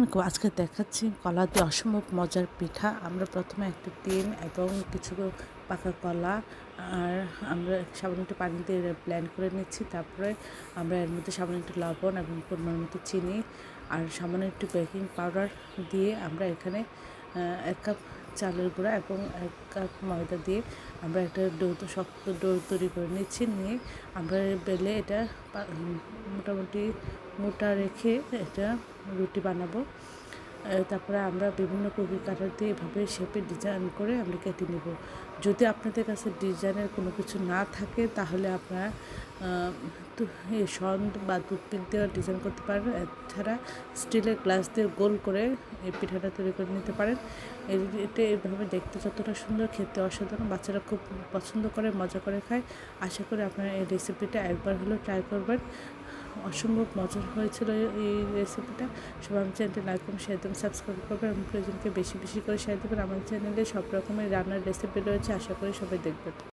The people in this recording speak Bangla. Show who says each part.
Speaker 1: আলাইকুম। আজকে দেখাচ্ছি কলা দিয়ে অসম্ভব মজার পিঠা। আমরা প্রথমে একটা ডিম এবং কিছু পাকা কলা আর আমরা সামান্য একটু পানি দিয়ে ব্লেন্ড করে নিচ্ছি। তারপরে আমরা এর মধ্যে সামান্য একটু লবণ এবং পরিমাণ মতো চিনি আর সামান্য একটু বেকিং পাউডার দিয়ে আমরা এখানে 1 কাপ চালের গুঁড়া এবং 1 কাপ ময়দা দিয়ে আমরা একটা শক্ত ডো তৈরি করে নিচ্ছি। নিয়ে আমরা বেলে এটা মোটামুটি মোটা রেখে এটা রুটি বানাবো। তারপরে আমরা বিভিন্ন কুকি কাটার দিয়ে এভাবে শেপে ডিজাইন করে আমরা কেটে নেব। যদি আপনাদের কাছে ডিজাইনের কোনো কিছু না থাকে তাহলে আপনারা সন্দ বা টুথপিক দিয়ে ডিজাইন করতে পারেন। এছাড়া স্টিলের গ্লাস দিয়ে গোল করে এই পিঠাটা তৈরি করে নিতে পারেন। এটা এইভাবে দেখতে যতটা সুন্দর, খেতে অসাধারণ, বাচ্চারা খুব পছন্দ করে, মজা করে খায়। আশা করি আপনারা এই রেসিপিটা একবার হলেও ট্রাই করবেন। অসম্ভব মজার হয়েছিল এই রেসিপিটা। সবাই আমার চ্যানেলটি লাইক এবং শেয়ার দেবেন, সাবস্ক্রাইব করবেন এবং প্রয়োজনকে বেশি বেশি করে শেয়ার দেবেন। আমার চ্যানেলে সব রকমের রান্নার রেসিপি রয়েছে, আশা করি সবাই দেখবেন।